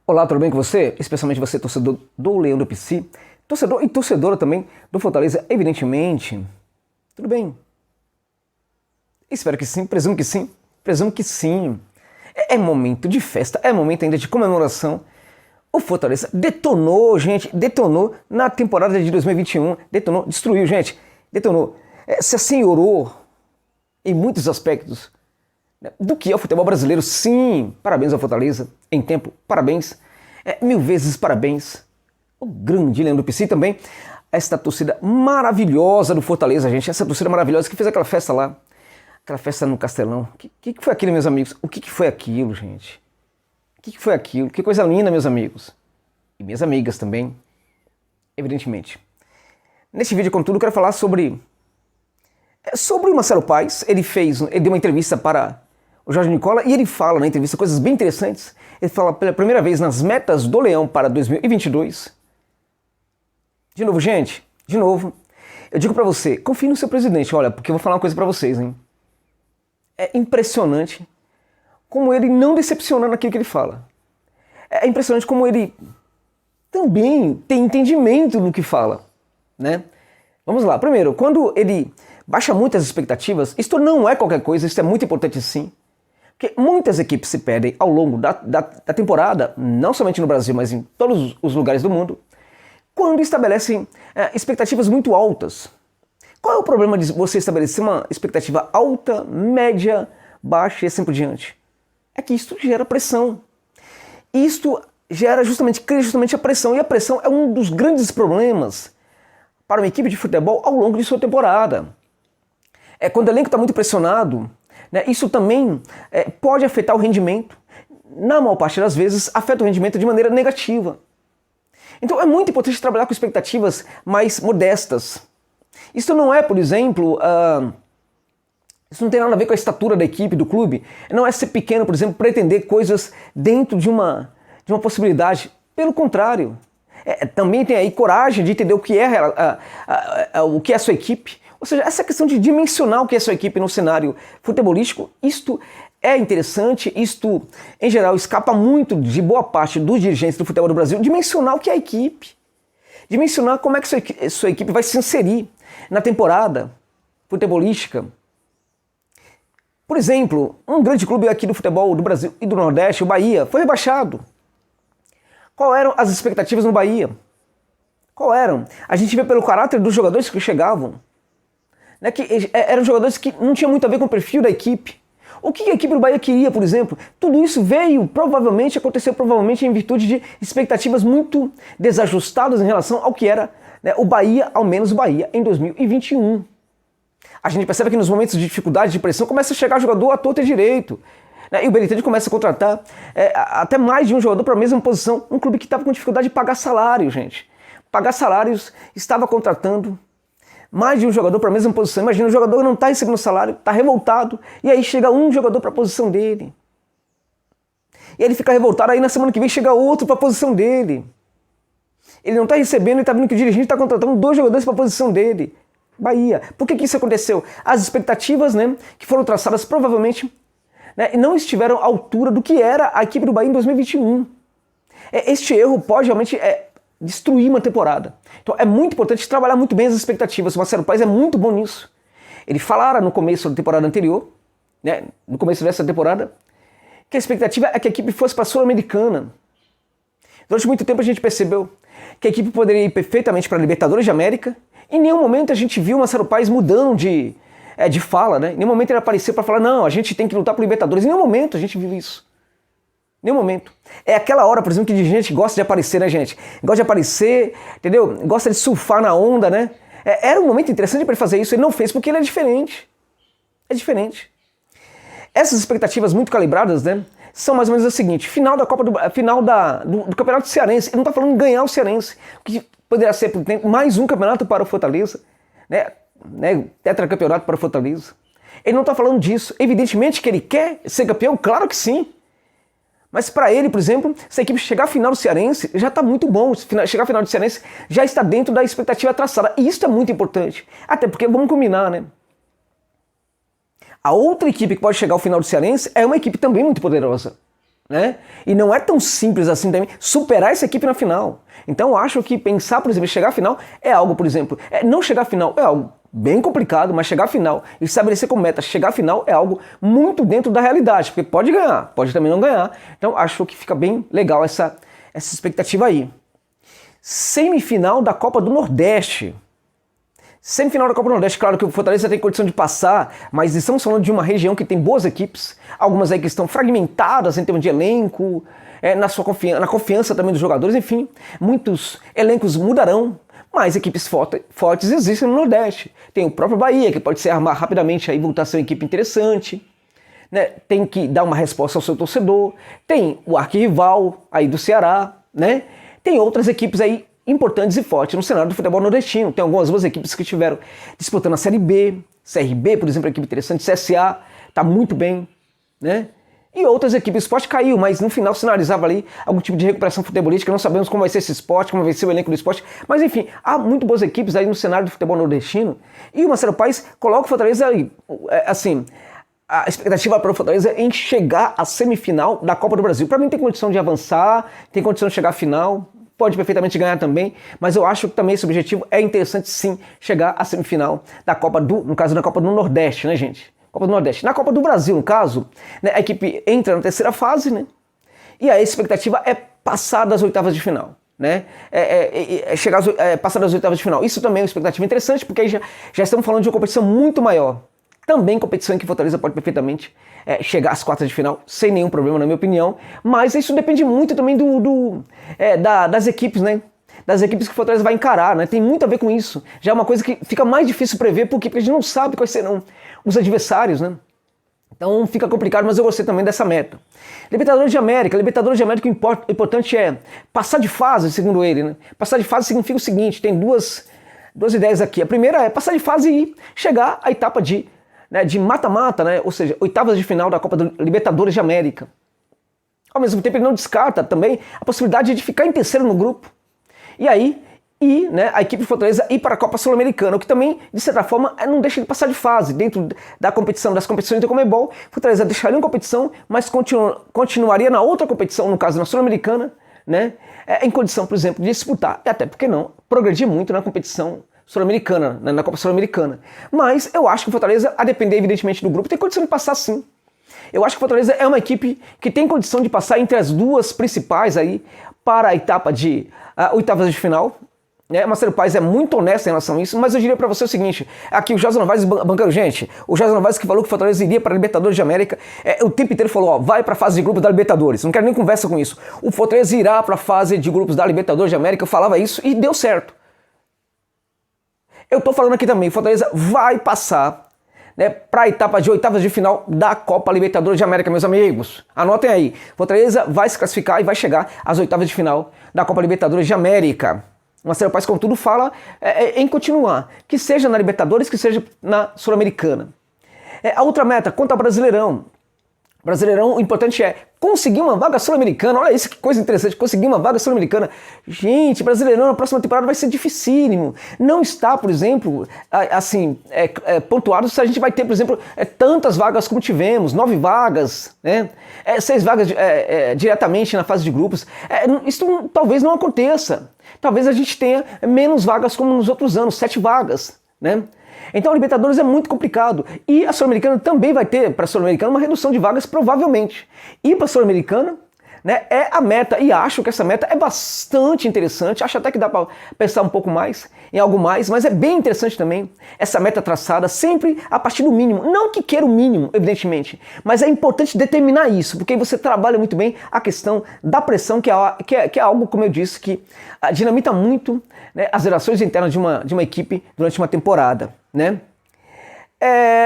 Olá, tudo bem com você? Especialmente você, torcedor do Leão do PC, torcedor e torcedora também do Fortaleza, evidentemente. Tudo bem? Espero que sim, presumo que sim, presumo que sim. É momento de festa, é momento ainda de comemoração. O Fortaleza detonou, gente, detonou na temporada de 2021, detonou, destruiu, gente, detonou. Se assenhorou em muitos aspectos do que é o futebol brasileiro. Sim, parabéns ao Fortaleza, em tempo, parabéns, mil vezes parabéns. O grande Leandro Pissi também, esta torcida maravilhosa do Fortaleza, gente, essa torcida maravilhosa que fez aquela festa lá, aquela festa no Castelão. O que foi aquilo, meus amigos? O que foi aquilo, gente? O que foi aquilo? Que coisa linda, meus amigos. E minhas amigas também, evidentemente. Neste vídeo, contudo, eu quero falar sobre o Marcelo Paes. Ele deu uma entrevista para o Jorge Nicola e ele fala na entrevista coisas bem interessantes. Ele fala pela primeira vez nas metas do Leão para 2022. De novo, gente, de novo, eu digo pra você, confie no seu presidente, olha, porque eu vou falar uma coisa pra vocês, hein. É impressionante como ele não decepciona naquilo que ele fala. É impressionante como ele também tem entendimento no que fala, né? Vamos lá, primeiro, quando ele baixa muitas expectativas, isto não é qualquer coisa, isso é muito importante sim, porque muitas equipes se perdem ao longo da temporada, não somente no Brasil, mas em todos os lugares do mundo, quando estabelecem expectativas muito altas. Qual é o problema de você estabelecer uma expectativa alta, média, baixa e assim por diante? É que isto gera pressão. Isto cria justamente a pressão, e a pressão é um dos grandes problemas para uma equipe de futebol ao longo de sua temporada. Quando o elenco está muito pressionado, né, isso também pode afetar o rendimento. Na maior parte das vezes, afeta o rendimento de maneira negativa. Então é muito importante trabalhar com expectativas mais modestas. Isso não é, por exemplo, isso não tem nada a ver com a estatura da equipe, do clube. Não é ser pequeno, por exemplo, pretender coisas dentro de uma possibilidade. Pelo contrário, também tem aí coragem de entender o que é a sua equipe. Ou seja, essa questão de dimensionar o que é a sua equipe no cenário futebolístico, isto é interessante, isto, em geral, escapa muito de boa parte dos dirigentes do futebol do Brasil, dimensionar o que é a equipe. Dimensionar como é que sua equipe vai se inserir na temporada futebolística. Por exemplo, um grande clube aqui do futebol do Brasil e do Nordeste, o Bahia, foi rebaixado. Qual eram as expectativas no Bahia? Qual eram? A gente vê pelo caráter dos jogadores que chegavam, né, que eram jogadores que não tinham muito a ver com o perfil da equipe. O que a equipe do Bahia queria, por exemplo? Tudo isso aconteceu provavelmente em virtude de expectativas muito desajustadas em relação ao que era, né, o Bahia, ao menos o Bahia, em 2021. A gente percebe que nos momentos de dificuldade, de pressão, começa a chegar jogador à torta e direito. E o Benítez começa a contratar até mais de um jogador para a mesma posição. Um clube que estava com dificuldade de pagar salário, gente. Pagar salários, estava contratando mais de um jogador para a mesma posição. Imagina, o jogador não está recebendo salário, está revoltado, e aí chega um jogador para a posição dele. E ele fica revoltado, aí na semana que vem chega outro para a posição dele. Ele não está recebendo e está vendo que o dirigente está contratando 2 jogadores para a posição dele. Bahia. Por que isso aconteceu? As expectativas, né, que foram traçadas provavelmente, né, não estiveram à altura do que era a equipe do Bahia em 2021. Este erro pode realmente destruir uma temporada. Então é muito importante trabalhar muito bem as expectativas. O Marcelo Paes é muito bom nisso. Ele falara no começo da temporada anterior, né, no começo dessa temporada, que a expectativa é que a equipe fosse para a Sul-Americana. Durante muito tempo a gente percebeu que a equipe poderia ir perfeitamente para a Libertadores de América. Em nenhum momento a gente viu o Marcelo Paes mudando de fala, né? Em nenhum momento ele apareceu para falar, não, a gente tem que lutar por Libertadores. Em nenhum momento a gente viu isso. Em nenhum momento. É aquela hora, por exemplo, que a gente gosta de aparecer, né, gente? Gosta de aparecer, entendeu? Gosta de surfar na onda, né? Era um momento interessante para ele fazer isso, ele não fez porque ele é diferente. É diferente. Essas expectativas muito calibradas, né, são mais ou menos o seguinte: final do Campeonato Cearense. Ele não está falando em ganhar o Cearense, o que poderia ser, por exemplo, mais um campeonato para o Fortaleza, né, tetracampeonato para o Fortaleza. Ele não está falando disso. Evidentemente que ele quer ser campeão, claro que sim. Mas para ele, por exemplo, se a equipe chegar à final do Cearense, já está muito bom. Chegar à final do Cearense já está dentro da expectativa traçada. E isso é muito importante. Até porque, vamos combinar, né? A outra equipe que pode chegar ao final do Cearense é uma equipe também muito poderosa. né? E não é tão simples assim também superar essa equipe na final. Então eu acho que pensar, por exemplo, em chegar à final é algo, por exemplo, não chegar à final é algo bem complicado, mas chegar à final e estabelecer como meta chegar à final é algo muito dentro da realidade, porque pode ganhar, pode também não ganhar. Então acho que fica bem legal essa expectativa aí. Semifinal da Copa do Nordeste. Semifinal da Copa do Nordeste, claro que o Fortaleza tem condição de passar, mas estamos falando de uma região que tem boas equipes, algumas aí que estão fragmentadas em termos de elenco, na confiança também dos jogadores, enfim, muitos elencos mudarão, mas equipes fortes existem no Nordeste. Tem o próprio Bahia, que pode se armar rapidamente e voltar a ser uma equipe interessante, né? Tem que dar uma resposta ao seu torcedor, tem o arquirrival aí do Ceará, né? Tem outras equipes aí importantes e fortes no cenário do futebol nordestino. Tem algumas boas equipes que estiveram disputando a Série B, CRB, por exemplo, é uma equipe interessante, CSA, está muito bem, né? E outras equipes, o Sport caiu, mas no final sinalizava ali algum tipo de recuperação futebolística, não sabemos como vai ser esse esporte, como vai ser o elenco do esporte, mas enfim, há muito boas equipes aí no cenário do futebol nordestino, e o Marcelo Paes coloca o Fortaleza aí, assim, a expectativa para o Fortaleza é em chegar à semifinal da Copa do Brasil. Para mim tem condição de avançar, tem condição de chegar à final, pode perfeitamente ganhar também, mas eu acho que também esse objetivo é interessante sim, chegar à semifinal da Copa no caso da Copa do Nordeste, né, gente? Copa do Nordeste. Na Copa do Brasil, no caso, né, a equipe entra na terceira fase, né? E a expectativa é passar das oitavas de final, né? Passar das oitavas de final. Isso também é uma expectativa interessante, porque aí já estamos falando de uma competição muito maior. Também competição em que Fortaleza pode perfeitamente chegar às quartas de final, sem nenhum problema, na minha opinião. Mas isso depende muito também das equipes, né? Das equipes que o Fortaleza vai encarar, né? Tem muito a ver com isso. Já é uma coisa que fica mais difícil prever, porque a gente não sabe quais serão os adversários, né? Então fica complicado, mas eu gostei também dessa meta. Libertadores de América, o importante é passar de fase, segundo ele, né? Passar de fase significa o seguinte, tem duas ideias aqui. A primeira é passar de fase e chegar à etapa de mata-mata, né? Ou seja, oitavas de final da Copa do Libertadores de América. Ao mesmo tempo, ele não descarta também a possibilidade de ficar em terceiro no grupo. E aí, né, a equipe de Fortaleza ir para a Copa Sul-Americana, o que também, de certa forma, não deixa ele passar de fase. Dentro da competição, das competições do Conmebol, Fortaleza deixaria uma competição, mas continuaria na outra competição, no caso na Sul-Americana, né, em condição, por exemplo, de disputar, e até porque não, progredir muito na competição sul-americana, na Copa Sul-Americana. Mas eu acho que o Fortaleza, a depender evidentemente do grupo, tem condição de passar sim. Eu acho que o Fortaleza é uma equipe que tem condição de passar entre as duas principais aí para a etapa de oitavas de final. Marcelo Paes é muito honesto em relação a isso, mas eu diria para você o seguinte, aqui o Jorge Novaes bancando, gente, o Jorge Novaes que falou que o Fortaleza iria para a Libertadores de América, o tempo inteiro falou, ó, vai para a fase de grupos da Libertadores, não quero nem conversa com isso. O Fortaleza irá para a fase de grupos da Libertadores de América, eu falava isso e deu certo. Eu tô falando aqui também, Fortaleza vai passar, né, para a etapa de oitavas de final da Copa Libertadores de América, meus amigos. Anotem aí, Fortaleza vai se classificar e vai chegar às oitavas de final da Copa Libertadores de América. Marcelo Paes, contudo, fala em continuar, que seja na Libertadores, que seja na Sul-Americana. A outra meta, quanto ao Brasileirão. Brasileirão, o importante é conseguir uma vaga sul-americana. Olha isso, que coisa interessante, conseguir uma vaga sul-americana. Gente, Brasileirão na próxima temporada vai ser dificílimo. Não está, por exemplo, assim, pontuado se a gente vai ter, por exemplo, tantas vagas como tivemos, 9 vagas, né? 6 vagas diretamente na fase de grupos. Isso talvez não aconteça. Talvez a gente tenha menos vagas como nos outros anos, 7 vagas, né? Então a Libertadores é muito complicado. E a Sul-Americana também vai ter, para a Sul-Americana, uma redução de vagas, provavelmente. E para a Sul-Americana, né, é a meta, e acho que essa meta é bastante interessante, acho até que dá para pensar um pouco mais, em algo mais, mas é bem interessante também, essa meta traçada sempre a partir do mínimo. Não que queira o mínimo, evidentemente, mas é importante determinar isso, porque aí você trabalha muito bem a questão da pressão, que é algo, como eu disse, que dinamita muito, né, as relações internas de uma equipe durante uma temporada, né?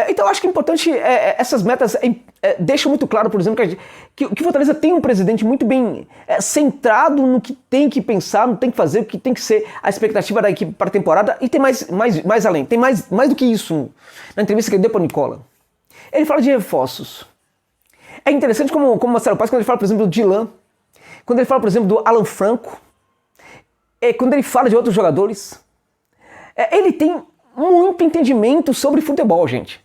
Então eu acho que é importante, essas metas deixam muito claro, por exemplo, que o Fortaleza tem um presidente muito bem centrado no que tem que pensar, no que tem que fazer, o que tem que ser a expectativa da equipe para a temporada, e tem mais além, tem mais do que isso na entrevista que ele deu para o Nicola. Ele fala de reforços. É interessante como o Marcelo Paes, quando ele fala, por exemplo, do Dylan, quando ele fala, por exemplo, do Alan Franco, quando ele fala de outros jogadores, ele tem muito entendimento sobre futebol, gente.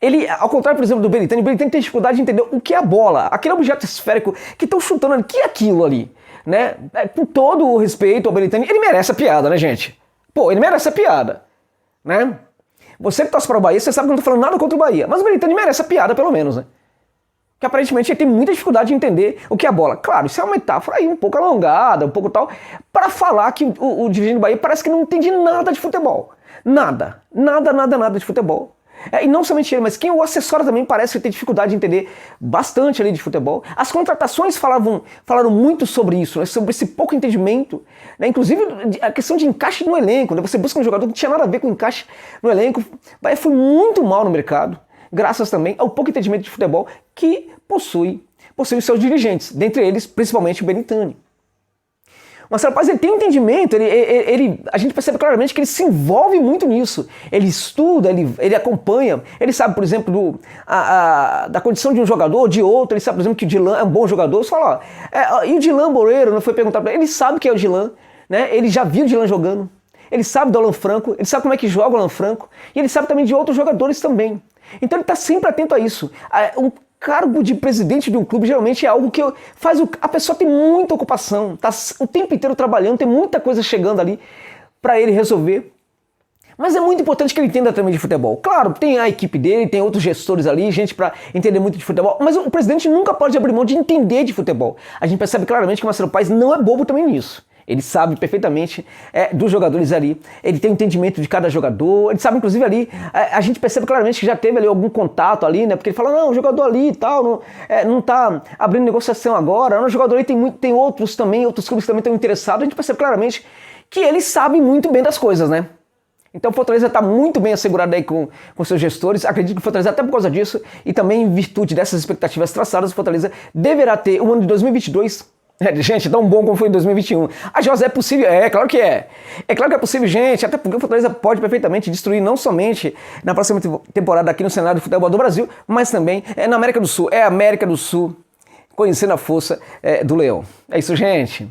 Ele, ao contrário, por exemplo, do Belitani, o Belitani tem dificuldade de entender o que é a bola, aquele objeto esférico que estão chutando ali, o que é aquilo ali, né? Com todo o respeito ao Belitani, ele merece a piada, né, gente? Pô, ele merece a piada, né? Você que torce para o Bahia, você sabe que eu não tô falando nada contra o Bahia, mas o Belitani merece a piada, pelo menos, né? Que aparentemente ele tem muita dificuldade de entender o que é a bola. Claro, isso é uma metáfora aí um pouco alongada, um pouco tal, para falar que o dirigente do Bahia parece que não entende nada de futebol. Nada de futebol. E não somente ele, mas quem o assessora também parece ter dificuldade de entender bastante ali de futebol. As contratações falaram muito sobre isso, né, sobre esse pouco entendimento, né, inclusive a questão de encaixe no elenco, né, você busca um jogador que não tinha nada a ver com encaixe no elenco. O Bahia foi muito mal no mercado, graças também ao pouco entendimento de futebol que possui os seus dirigentes, dentre eles principalmente o Belitani. Marcelo Paes, ele tem um entendimento, a gente percebe claramente que ele se envolve muito nisso. Ele estuda, ele acompanha, ele sabe, por exemplo, da condição de um jogador ou de outro, ele sabe, por exemplo, que o Dylan é um bom jogador. Você fala, e o Dylan Moreira, não foi perguntar para ele sabe que é o Dylan, né? Ele já viu o Dylan jogando, ele sabe do Alan Franco, ele sabe como é que joga o Alan Franco, e ele sabe também de outros jogadores também. Então ele está sempre atento a isso. Um cargo de presidente de um clube geralmente é algo que faz a pessoa ter muita ocupação, está o tempo inteiro trabalhando, tem muita coisa chegando ali para ele resolver. Mas é muito importante que ele entenda também de futebol. Claro, tem a equipe dele, tem outros gestores ali, gente para entender muito de futebol, mas o presidente nunca pode abrir mão de entender de futebol. A gente percebe claramente que o Marcelo Paes não é bobo também nisso. Ele sabe perfeitamente dos jogadores ali, ele tem entendimento de cada jogador, ele sabe inclusive ali, a gente percebe claramente que já teve ali algum contato ali, né? Porque ele fala, não, o jogador ali e tal, não tá abrindo negociação agora, o jogador ali tem outros clubes que também estão interessados, a gente percebe claramente que ele sabe muito bem das coisas, né? Então o Fortaleza está muito bem assegurado aí com seus gestores, acredito que o Fortaleza até por causa disso, e também em virtude dessas expectativas traçadas, o Fortaleza deverá ter um ano de 2022, gente, tão bom como foi em 2021. A José é possível? É, claro que é. É claro que é possível, gente, até porque o Fortaleza pode perfeitamente destruir não somente na próxima temporada aqui no cenário do futebol do Brasil, mas também na América do Sul. É a América do Sul conhecendo a força do Leão. É isso, gente.